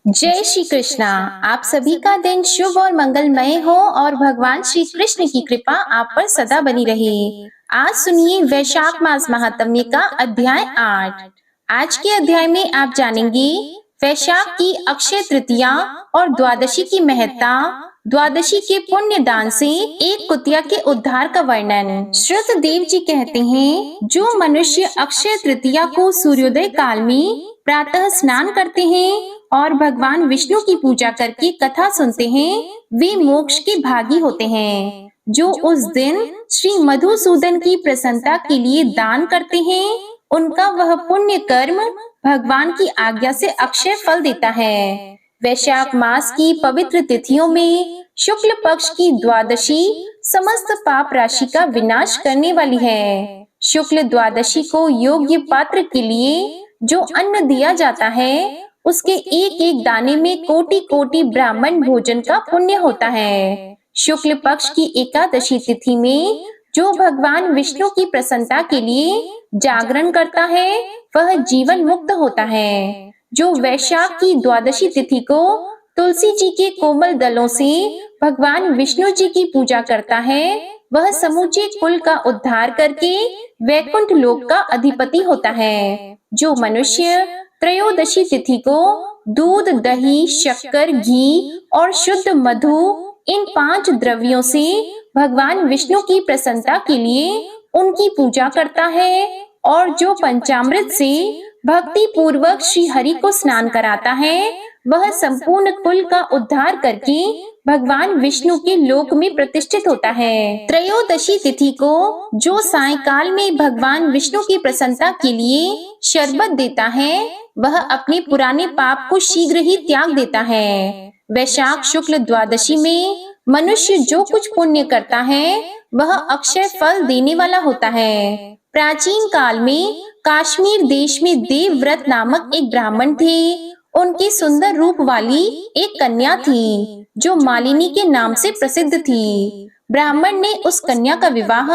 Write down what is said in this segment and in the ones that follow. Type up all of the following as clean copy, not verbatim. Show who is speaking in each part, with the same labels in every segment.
Speaker 1: जय श्री कृष्णा। आप सभी का दिन शुभ और मंगलमय हो और भगवान श्री कृष्ण की कृपा आप पर सदा बनी रहे। आज सुनिए वैशाख मास महात्म्य का अध्याय 8। आज के अध्याय में आप जानेंगे वैशाख की अक्षय तृतीया और द्वादशी की महत्ता, द्वादशी के पुण्य दान से एक कुतिया के उद्धार का वर्णन। श्रुत देव जी कहते हैं, जो मनुष्य अक्षय तृतीया को सूर्योदय काल में प्रातः स्नान करते हैं और भगवान विष्णु की पूजा करके कथा सुनते हैं, वे मोक्ष के भागी होते हैं। जो उस दिन श्री मधुसूदन की प्रसन्नता के लिए दान करते हैं, उनका वह पुण्य कर्म भगवान की आज्ञा से अक्षय फल देता है। वैशाख मास की पवित्र तिथियों में शुक्ल पक्ष की द्वादशी समस्त पाप राशि का विनाश करने वाली है। शुक्ल द्वादशी को योग्य पात्र के लिए जो अन्न दिया जाता है, उसके एक एक दाने में कोटि कोटि ब्राह्मण भोजन का पुण्य होता है। शुक्ल पक्ष की एकादशी तिथि में जो भगवान विष्णु की प्रसन्नता के लिए जागरण करता है, वह जीवन मुक्त होता है। जो वैशाख की द्वादशी तिथि को तुलसी जी के कोमल दलों से भगवान विष्णु जी की पूजा करता है, वह समूचे कुल का उद्धार करके वैकुंठ लोक का अधिपति होता है। जो मनुष्य त्रयोदशी तिथि को दूध, दही, शक्कर, घी और शुद्ध मधु इन 5 द्रव्यों से भगवान विष्णु की प्रसन्नता के लिए उनकी पूजा करता है और जो पंचामृत से भक्ति पूर्वक श्री हरि को स्नान कराता है, वह संपूर्ण कुल का उद्धार करके भगवान विष्णु के लोक में प्रतिष्ठित होता है। त्रयोदशी तिथि को जो सायंकाल में भगवान विष्णु की प्रसन्नता के लिए शरबत देता है, वह अपने पुराने पाप को शीघ्र ही त्याग देता है। वैशाख शुक्ल द्वादशी में मनुष्य जो कुछ पुण्य करता है, वह अक्षय फल देने वाला होता है। प्राचीन काल में कश्मीर देश में देवव्रत नामक एक ब्राह्मण थे। उनकी सुंदर रूप वाली एक कन्या थी, जो मालिनी के नाम से प्रसिद्ध थी। ब्राह्मण ने उस कन्या का विवाह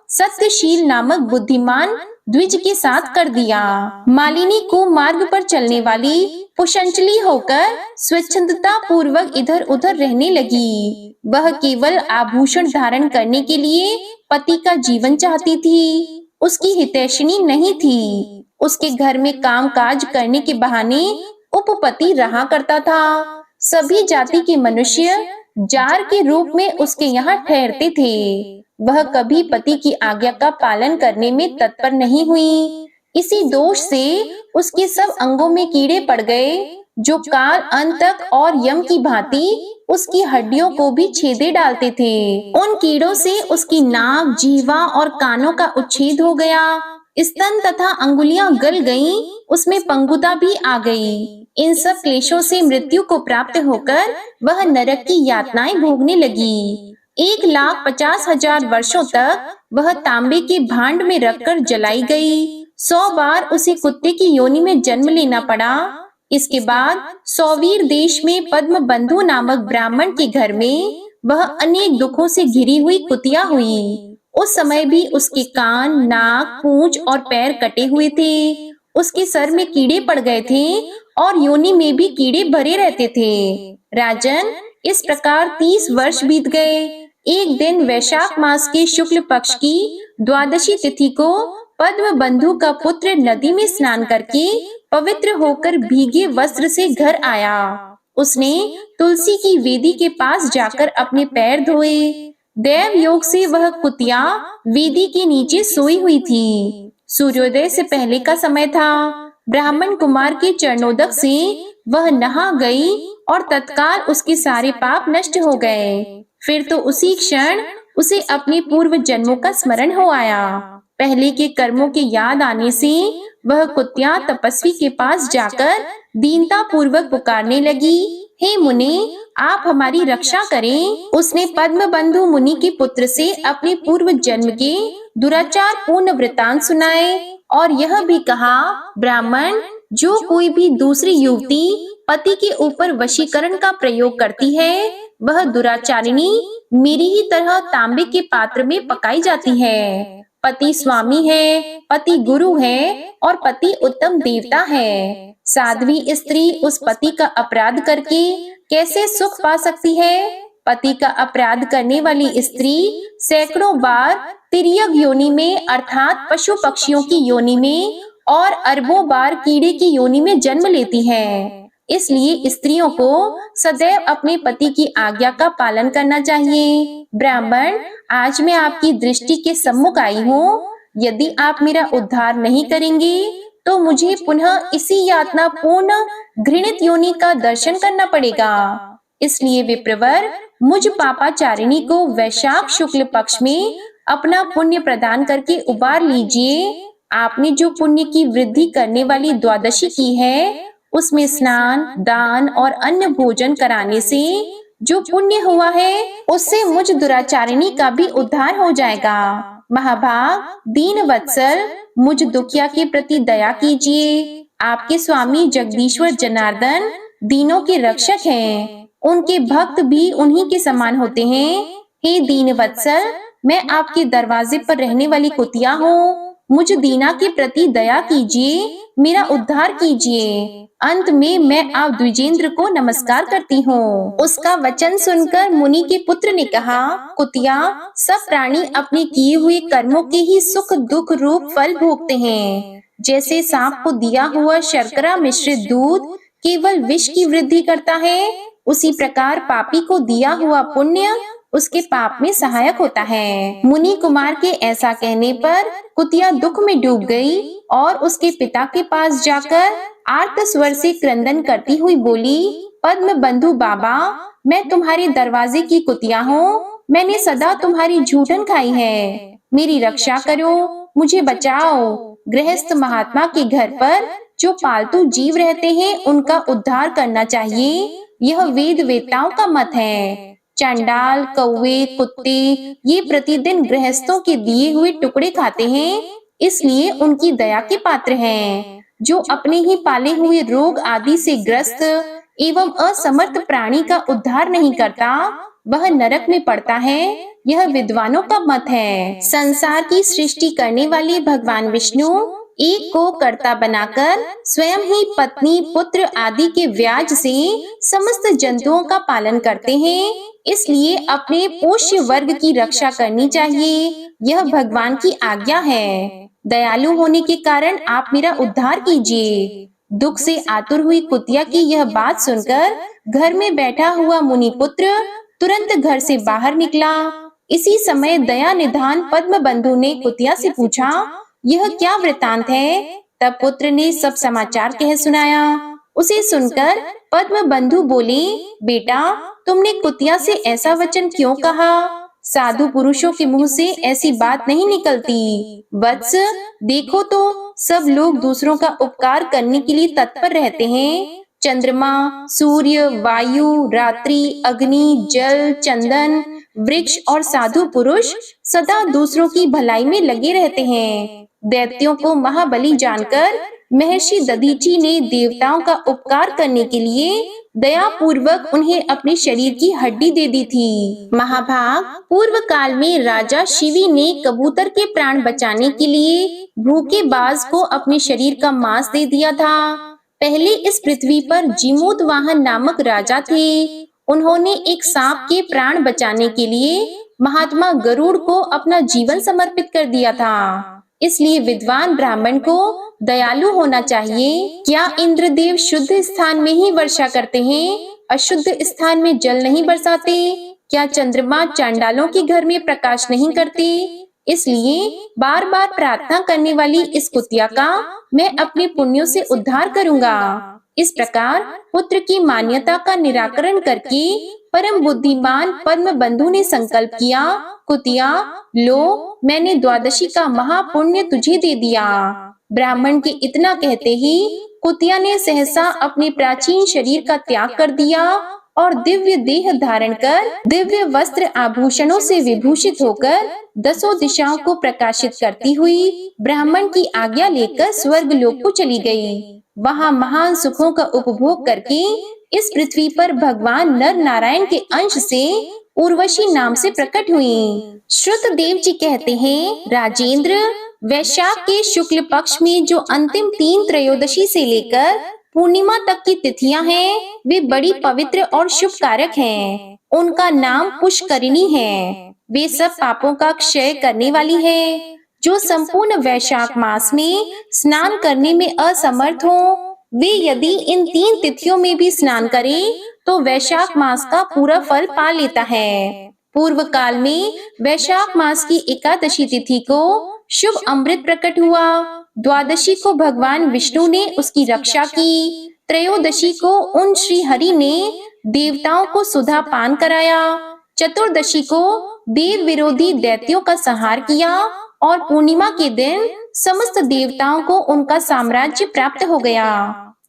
Speaker 1: सत्यशील नामक बुद्धिमान द्विज के साथ कर दिया। मालिनी को मार्ग पर चलने वाली पुषंचली होकर स्वच्छंदता पूर्वक इधर उधर रहने लगी। वह केवल आभूषण धारण करने के लिए पति का जीवन चाहती थी, उसकी हितैषिणी नहीं थी। उसके घर में काम काज करने के बहाने उपपति रहा करता था। सभी जाति के मनुष्य जार के रूप में उसके यहाँ ठहरते थे। वह कभी पति की आज्ञा का पालन करने में तत्पर नहीं हुई। इसी दोष से उसके सब अंगों में कीड़े पड़ गए, जो काल अंतक और यम की भांति उसकी हड्डियों को भी छेदे डालते थे। उन कीड़ों से उसकी नाक, जीवा और कानों का उच्छेद हो गया। स्तन तथा अंगुलियां गल गईं, उसमें पंगुता भी आ गई। इन सब क्लेशों से मृत्यु को प्राप्त होकर वह नरक की यातनाएं भोगने लगी। 1,50,000 वर्षों तक वह तांबे के भांड में रखकर जलाई गई। 100 बार उसे कुत्ते की योनि में जन्म लेना पड़ा। इसके बाद सौवीर देश में पद्म बंधु नामक ब्राह्मण के घर में वह अनेक दुखों से घिरी हुई कुतिया हुई। उस समय भी उसके कान, नाक, पूंछ और पैर कटे हुए थे। उसके सर में कीड़े पड़ गए थे और योनि में भी कीड़े भरे रहते थे। राजन, इस प्रकार 30 वर्ष बीत गए। एक दिन वैशाख मास के शुक्ल पक्ष की द्वादशी तिथि को पद्म बंधु का पुत्र नदी में स्नान करके पवित्र होकर भीगे वस्त्र से घर आया। उसने तुलसी की वेदी के पास जाकर अपने पैर धोए। देव योग से वह कुतिया वेदी के नीचे सोई हुई थी। सूर्योदय से पहले का समय था। ब्राह्मण कुमार के चरणोदक से वह नहा गई और तत्काल उसके सारे पाप नष्ट हो गए। फिर तो उसी क्षण उसे अपने पूर्व जन्मों का स्मरण हो आया। पहले के कर्मों के याद आने से वह कुतिया तपस्वी के पास जाकर दीनता पूर्वक पुकारने लगी, हे मुनि, आप हमारी रक्षा करें। उसने पद्म बंधु मुनि के पुत्र से अपने पूर्व जन्म के दुराचार पूर्ण वृतांत सुनाए और यह भी कहा, ब्राह्मण, जो कोई भी दूसरी युवती पति के ऊपर वशीकरण का प्रयोग करती है, वह दुराचारिणी मेरी ही तरह तांबे के पात्र में पकाई जाती है। पति स्वामी है, पति गुरु है और पति उत्तम देवता है। साध्वी स्त्री उस पति का अपराध करके कैसे सुख पा सकती है? पति का अपराध करने वाली स्त्री सैकड़ों बार तिर्यक योनि में अर्थात पशु पक्षियों की योनि में और अरबों बार कीड़े की योनि में जन्म लेती है। इसलिए स्त्रियों को सदैव अपने पति की आज्ञा का पालन करना चाहिए। ब्राह्मण, आज मैं आपकी दृष्टि के सम्मुख आई हूँ। यदि आप मेरा उद्धार नहीं करेंगे तो मुझे पुनः इसी यातना पूर्ण घृणित योनि का दर्शन करना पड़ेगा। इसलिए विप्रवर, मुझ पापाचारिणी को वैशाख शुक्ल पक्ष में अपना पुण्य प्रदान करके उबार लीजिए। आपने जो पुण्य की वृद्धि करने वाली द्वादशी की है, उसमें स्नान, दान और अन्य भोजन कराने से जो पुण्य हुआ है, उससे मुझ दुराचारिणी का भी उद्धार हो जाएगा। महाभाग, दीन वत्सल, मुझ दुखिया के प्रति दया कीजिए। आपके स्वामी जगदीश्वर जनार्दन दीनों के रक्षक हैं। उनके भक्त भी उन्हीं के समान होते हैं। हे दीन वत्सल, मैं आपके दरवाजे पर रहने वाली कुतिया हूँ। मुझ दीना के प्रति दया कीजिए, मेरा उद्धार कीजिए। अंत में मैं आप द्विजेंद्र को नमस्कार करती हूँ। उसका वचन सुनकर मुनि के पुत्र ने कहा, कुतिया, सब प्राणी अपने किए हुए कर्मों के ही सुख दुख रूप फल भोगते हैं। जैसे सांप को दिया हुआ शर्करा मिश्रित दूध केवल विष की वृद्धि करता है, उसी प्रकार पापी को दिया हुआ पुण्य उसके पाप में सहायक होता है। मुनि कुमार के ऐसा कहने पर कुतिया दुख में डूब गई और उसके पिता के पास जाकर आर्त स्वर से क्रंदन करती हुई बोली, पद्म बंधु बाबा, मैं तुम्हारे दरवाजे की कुतिया हूँ। मैंने सदा तुम्हारी झूठन खाई है। मेरी रक्षा करो, मुझे बचाओ। गृहस्थ महात्मा के घर पर जो पालतू जीव रहते हैं, उनका उद्धार करना चाहिए। यह वेद वेत्ताओं का मत है। चंडाल, कौवे, कुत्ते ये प्रतिदिन गृहस्थों के दिए हुए टुकड़े खाते हैं, इसलिए उनकी दया के पात्र हैं। जो अपने ही पाले हुए रोग आदि से ग्रस्त एवं असमर्थ प्राणी का उद्धार नहीं करता, वह नरक में पड़ता है। यह विद्वानों का मत है। संसार की सृष्टि करने वाले भगवान विष्णु एक को कर्ता बनाकर स्वयं ही पत्नी, पुत्र आदि के व्याज से समस्त जंतुओं का पालन करते हैं। इसलिए अपने पोष्य वर्ग की रक्षा करनी चाहिए। यह भगवान की आज्ञा है। दयालु होने के कारण आप मेरा उद्धार कीजिए। दुख से आतुर हुई कुतिया की यह बात सुनकर घर में बैठा हुआ मुनि पुत्र तुरंत घर से बाहर निकला। इसी समय दया निधान पद्म बंधु ने कुतिया से पूछा, यह क्या वृतांत है? तब पुत्र ने सब समाचार कह सुनाया। उसे सुनकर पद्म बंधु बोले, बेटा, तुमने कुतिया से ऐसा वचन क्यों कहा? साधु पुरुषों के मुंह से ऐसी बात नहीं निकलती। वत्स, देखो तो सब लोग दूसरों का उपकार करने के लिए तत्पर रहते हैं। चंद्रमा, सूर्य, वायु, रात्रि, अग्नि, जल, चंदन, वृक्ष और साधु पुरुष सदा दूसरों की भलाई में लगे रहते हैं। दैत्यों को महाबली जानकर महर्षि दधीची ने देवताओं का उपकार करने के लिए दया पूर्वक उन्हें अपने शरीर की हड्डी दे दी थी। महाभाग, पूर्व काल में राजा शिवी ने कबूतर के प्राण बचाने के लिए भूखे बाज को अपने शरीर का मांस दे दिया था। पहले इस पृथ्वी पर जिमूत वाहन नामक राजा थे। उन्होंने एक सांप के प्राण बचाने के लिए महात्मा गरुड़ को अपना जीवन समर्पित कर दिया था। इसलिए विद्वान ब्राह्मण को दयालु होना चाहिए। क्या इंद्रदेव शुद्ध स्थान में ही वर्षा करते हैं, अशुद्ध स्थान में जल नहीं बरसाते? क्या चंद्रमा चांडालों के घर में प्रकाश नहीं करते? इसलिए बार बार प्रार्थना करने वाली इस कुतिया का मैं अपने पुण्यों से उद्धार करूंगा। इस प्रकार पुत्र की मान्यता का निराकरण करके परम बुद्धिमान पद्म बंधु ने संकल्प किया, कुतिया, लो, मैंने द्वादशी का महापुण्य तुझे दे दिया। ब्राह्मण के इतना कहते ही कुतिया ने सहसा अपने प्राचीन शरीर का त्याग कर दिया और दिव्य देह धारण कर दिव्य वस्त्र आभूषणों से विभूषित होकर दसों दिशाओं को प्रकाशित करती हुई ब्राह्मण की आज्ञा लेकर स्वर्ग लोक को चली गई। वहां महान सुखों का उपभोग करके इस पृथ्वी पर भगवान नर नारायण के अंश से उर्वशी नाम से प्रकट हुई। श्रुतदेव जी कहते हैं, राजेंद्र, वैशाख के शुक्ल पक्ष में जो अंतिम 3 त्रयोदशी से लेकर पूर्णिमा तक की तिथियां हैं, वे बड़ी पवित्र और शुभ कारक हैं। उनका नाम पुष्करिणी है। वे सब पापों का क्षय करने वाली है। जो संपूर्ण वैशाख मास में स्नान करने में असमर्थ हो, वे यदि इन 3 तिथियों में भी स्नान करें तो वैशाख मास का पूरा फल पा लेता है। पूर्व काल में वैशाख मास की एकादशी तिथि को शुभ अमृत प्रकट हुआ। द्वादशी को भगवान विष्णु ने उसकी रक्षा की। त्रयोदशी को उन श्री हरि ने देवताओं को सुधा पान कराया। चतुर्दशी को देव विरोधी दैत्यों का संहार किया और पूर्णिमा के दिन समस्त देवताओं को उनका साम्राज्य प्राप्त हो गया।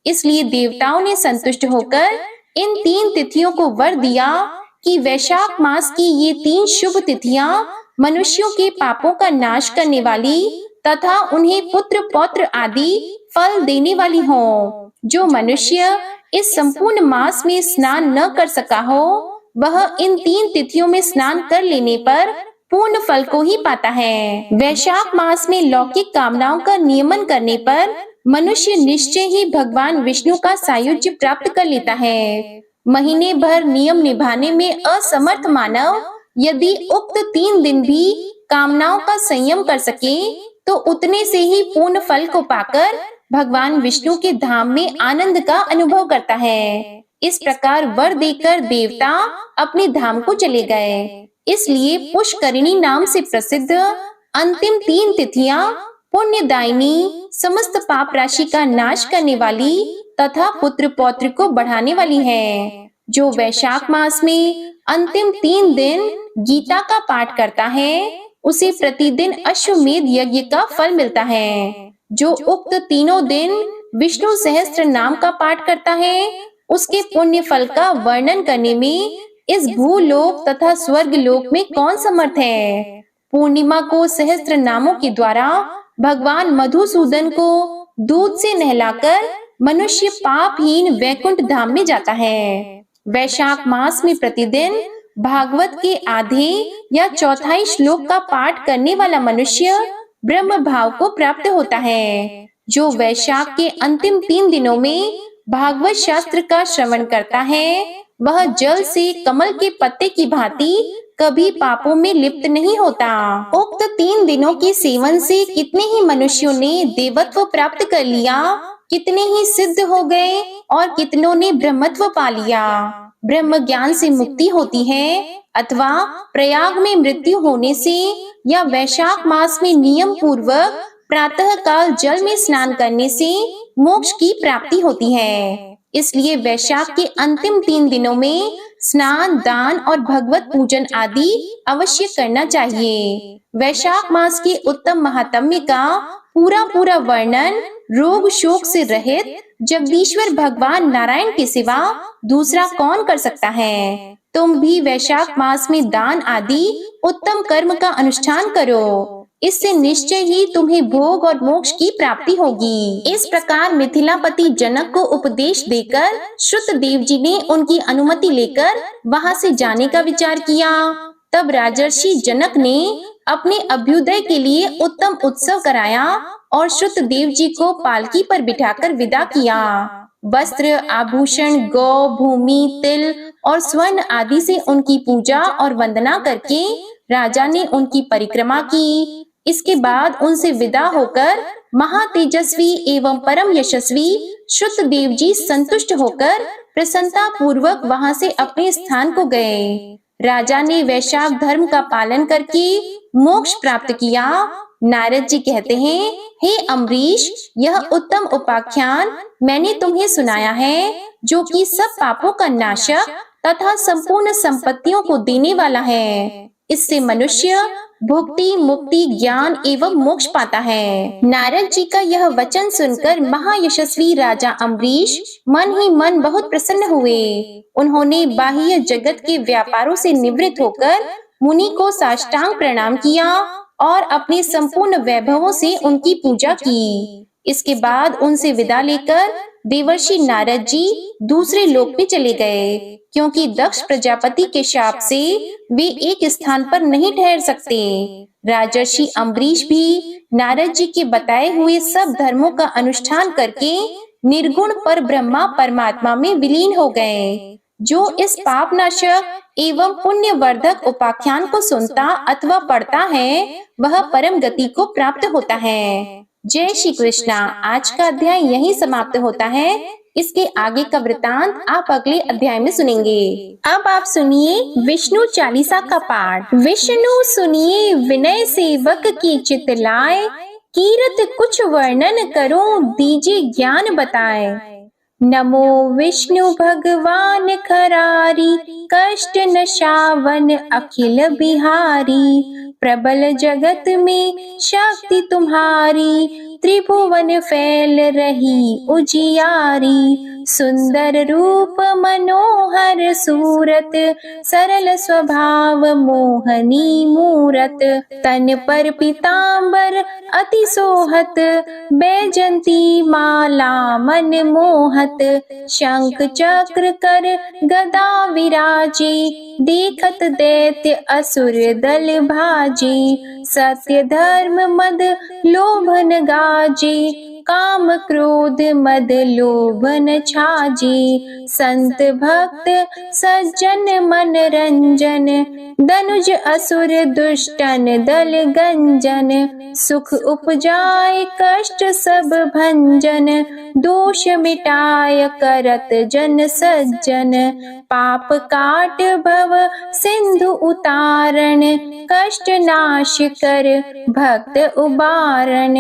Speaker 1: इसलिए देवताओं ने संतुष्ट होकर इन 3 तिथियों को वर दिया कि वैशाख मास की ये 3 शुभ तिथियां मनुष्यों के पापों का नाश करने वाली तथा उन्हें पुत्र पौत्र आदि फल देने वाली हों। जो मनुष्य इस संपूर्ण मास में स्नान न कर सका हो, वह इन 3 तिथियों में स्नान कर लेने पर पूर्ण फल को ही पाता है। वैशाख मास में लौकिक कामनाओं का नियमन करने पर मनुष्य निश्चय ही भगवान विष्णु का सायुज्य प्राप्त कर लेता है। महीने भर नियम निभाने में असमर्थ मानव यदि उक्त 3 दिन भी कामनाओं का संयम कर सके तो उतने से ही पूर्ण फल को पाकर भगवान विष्णु के धाम में आनंद का अनुभव करता है। इस प्रकार वर देकर देवता अपने धाम को चले गए। इसलिए पुष्करिणी नाम से प्रसिद्ध अंतिम 3 तिथियां पुण्यदायिनी, समस्त पाप राशि का नाश करने वाली तथा पुत्र पौत्र को बढ़ाने वाली है। जो वैशाख मास में अंतिम 3 दिन गीता का पाठ करता है, उसे प्रतिदिन अश्वमेध यज्ञ का फल मिलता है। जो उक्त तीनों दिन विष्णु सहस्त्र नाम का पाठ करता है, उसके पुण्य फल का वर्णन करने में इस भूलोक तथा स्वर्ग लोक में कौन समर्थ है। पूर्णिमा को सहस्त्र नामों के द्वारा भगवान मधुसूदन को दूध से नहलाकर मनुष्य पापहीन वैकुंठ धाम में जाता है। वैशाख मास में प्रतिदिन भागवत के आधे या चौथाई श्लोक का पाठ करने वाला मनुष्य ब्रह्म भाव को प्राप्त होता है। जो वैशाख के अंतिम 3 दिनों में भागवत शास्त्र का श्रवण करता है, वह जल से कमल के पत्ते की भांति कभी पापों में लिप्त नहीं होता। उक्त 3 दिनों के सेवन से कितने ही मनुष्यों ने देवत्व प्राप्त कर लिया, कितने ही सिद्ध हो गए और कितनों ने ब्रह्मत्व पा लिया। ब्रह्म ज्ञान से मुक्ति होती है अथवा प्रयाग में मृत्यु होने से या वैशाख मास में नियम पूर्वक प्रातः काल जल में स्नान करने से मोक्ष की प्राप्ति होती है। इसलिए वैशाख के अंतिम 3 दिनों में स्नान, दान और भगवत पूजन आदि अवश्य करना चाहिए। वैशाख मास के उत्तम महात्म्य का पूरा वर्णन रोग शोक से रहित जगदीश्वर भगवान नारायण के सिवा दूसरा कौन कर सकता है। तुम भी वैशाख मास में दान आदि उत्तम कर्म का अनुष्ठान करो। इससे निश्चय ही तुम्हें भोग और मोक्ष की प्राप्ति होगी। इस प्रकार मिथिलापति जनक को उपदेश देकर श्रुतदेव जी ने उनकी अनुमति लेकर वहां से जाने का विचार किया। तब राजर्षि जनक ने अपने अभ्युदय के लिए उत्तम उत्सव कराया और श्रुतदेव जी को पालकी पर बिठाकर विदा किया। वस्त्र, आभूषण, गौ, भूमि, तिल और स्वर्ण आदि से उनकी पूजा और वंदना करके राजा ने उनकी परिक्रमा की। इसके बाद उनसे विदा होकर महातेजस्वी एवं परम यशस्वी श्रुतदेव जी संतुष्ट होकर प्रसन्नता पूर्वक वहां से अपने स्थान को गए। राजा ने वैशाख धर्म का पालन करके मोक्ष प्राप्त किया। नारद जी कहते हैं, हे अम्बरीश, यह उत्तम उपाख्यान मैंने तुम्हें सुनाया है, जो कि सब पापों का नाशक तथा संपूर्ण संपत्तियों को देने वाला है। इससे मनुष्य भुक्ति, मुक्ति, ज्ञान एवं मोक्ष पाता है। नारद जी का यह वचन सुनकर महायशस्वी राजा अम्बरीश मन ही मन बहुत प्रसन्न हुए। उन्होंने बाह्य जगत के व्यापारों से निवृत्त होकर मुनि को साष्टांग प्रणाम किया और अपने संपूर्ण वैभवों से उनकी पूजा की। इसके बाद उनसे विदा लेकर देवर्षि नारद जी दूसरे लोक में चले गए, क्योंकि दक्ष प्रजापति के शाप से वे एक स्थान पर नहीं ठहर सकते। राजर्षि अम्बरीश भी नारद जी के बताए हुए सब धर्मों का अनुष्ठान करके निर्गुण पर ब्रह्मा परमात्मा में विलीन हो गए। जो इस पापनाशक एवं पुण्य वर्धक उपाख्यान को सुनता अथवा पढ़ता है, वह परम गति को प्राप्त होता है। जय श्री कृष्णा। आज का अध्याय यहीं समाप्त होता है। इसके आगे का वृतांत आप अगले अध्याय में सुनेंगे। अब आप सुनिए विष्णु चालीसा का पाठ। विष्णु सुनिए विनय सेवक की चित लाए, कीरत कुछ वर्णन करो दीजिए ज्ञान बताए। नमो विष्णु भगवान खरारी, कष्ट नशावन अखिल बिहारी। प्रबल जगत में शक्ति तुम्हारी, त्रिभुवन फैल रही उजियारी। सुंदर रूप मनोहर सूरत, सरल स्वभाव मोहनी मूरत। तन पर पीतांबर अति सोहत, बैजंती माला मन मोहत। शंख चक्र कर गदा विराजे, देखत दैत्य असुर दल भाजे। सत्य धर्म मद लोभन गाजे, काम क्रोध मद लोभन छाजे। संत भक्त सज्जन मन रंजन, धनुज असुर दुष्टन दल गंजन। सुख उपजाए कष्ट सब भंजन, दोष मिटाय करत जन सज्जन। पाप काट भव सिंधु उतारण, कष्ट नाश कर भक्त उबारण।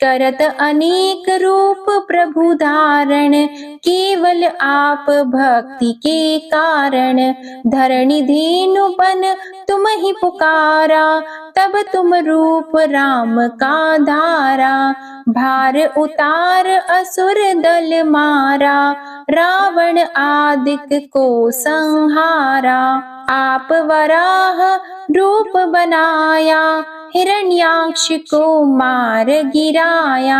Speaker 1: करत अनेक रूप प्रभु धारण, केवल आप भक्ति के कारण। धरणी धेनु बन तुम ही पुकारा, तब तुम रूप राम का धारा। भार उतार असुर दल मारा, रावण आदिक को संहारा। आप वराह रूप बनाया, हिरण्याक्ष को मार गिराया।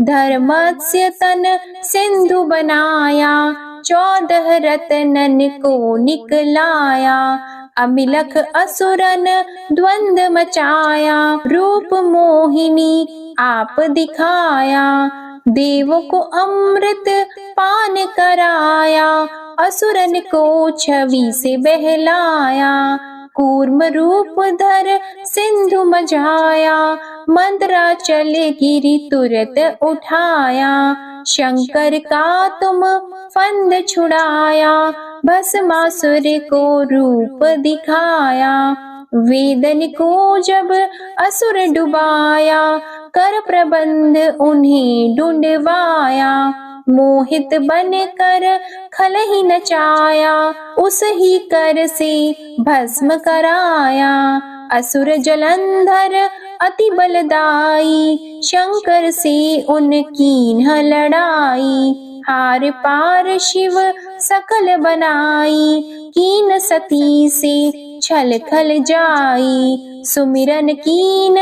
Speaker 1: धर्मस्य तन सिंधु बनाया, 14 रत्नन को निकलाया। अमिलख असुरन द्वंद मचाया, रूप मोहिनी आप दिखाया। देवों को अमृत पान कराया, असुरन को छवि से बहलाया। कूर्म रूप धर सिंधु मझाया, मंदराचल गिरि तुरत उठाया। शंकर का तुम फंद छुड़ाया, भस्मासुर को रूप दिखाया। वेदन को जब असुर डुबाया, कर प्रबंध उन्हें ढूंढवाया। मोहित बन कर खल ही नचाया, उस ही कर से भस्म कराया। असुर जलंधर अति बलदाई, शंकर से उनकी न लड़ाई। हार पार शिव सकल बनाई, कीन सती से छल खल जाई। सुमिरन कीन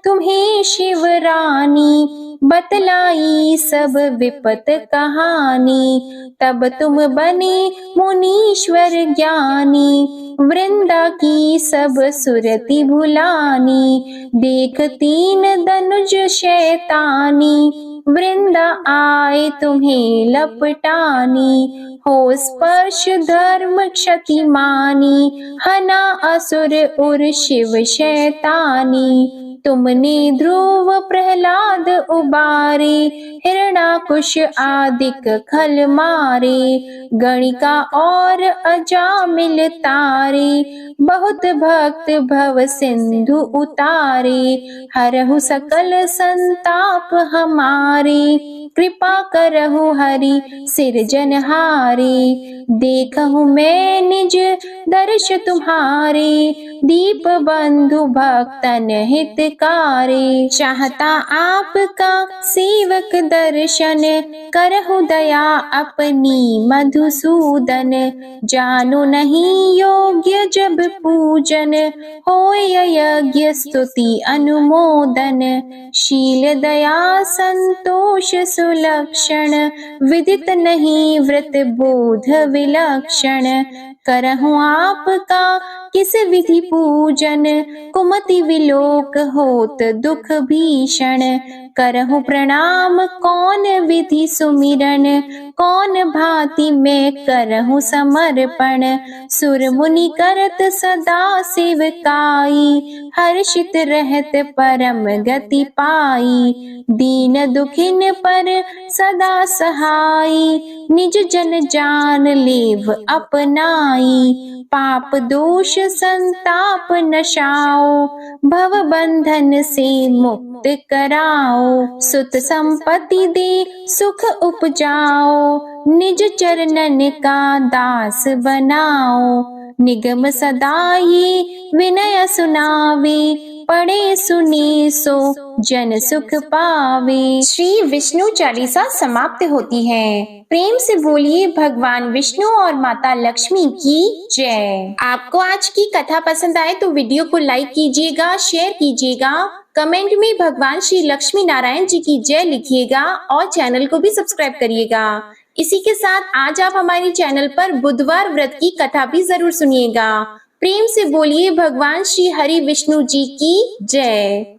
Speaker 1: तुम्हें शिव रानी, बतलाई सब विपत कहानी। तब तुम बने मुनीश्वर ज्ञानी, वृंदा की सब सुरति भुलानी। देख 3 धनुज शैतानी, वृंदा आए तुम्हें लपटानी। हो स्पर्श धर्म क्षति मानी, हना असुर उर शिव शैतानी। तुमने ध्रुव प्रहलाद उबारे, हिरणाकुश आदिक खल मारे। गणिका और अजामिल तारे, बहुत भक्त भव सिंधु उतारे। हरहु सकल संताप हमारे, कृपा करहु हरि सिरजनहारे। देखहु मैं निज दर्श तुम्हारे, दीप बंधु भक्तन हित हितकारे। चाहता आपका सेवक दर्शन, करहु दया अपनी मधुसूदन। जानो नहीं योग्य जब पूजन, होय यज्ञ स्तुति अनुमोदन। शील दया संतोष सुलक्षण, विदित नहीं व्रत बोध विलक्षण। करहु आपका किस विधि पूजन, कुमति विलोक होत दुख भीषण। करहु प्रणाम कौन विधि सुमिरन, कौन भांति मैं करहु समर्पण। सुर मुनि करत सदा सेवकाई, हर्षित रहत परम गति पाई। दीन दुखिन पर सदा सहाई, निज जन जान लेव अपनाई। पाप दोष संताप नशाओ, भव बंधन से मुक्त कराओ। सुत संपत्ति दे सुख उपजाओ, निज चरणन का दास बनाओ। निगम सदा ये विनय सुनावे, पढ़े सुने सो जन सुख पावे। श्री विष्णु चालीसा समाप्त होती है। प्रेम से बोलिए भगवान विष्णु और माता लक्ष्मी की जय। आपको आज की कथा पसंद आए तो वीडियो को लाइक कीजिएगा, शेयर कीजिएगा, कमेंट में भगवान श्री लक्ष्मी नारायण जी की जय लिखिएगा और चैनल को भी सब्सक्राइब करिएगा। इसी के साथ आज आप हमारे चैनल पर बुधवार व्रत की कथा भी जरूर सुनिएगा। प्रेम से बोलिए भगवान श्री हरि विष्णु जी की जय।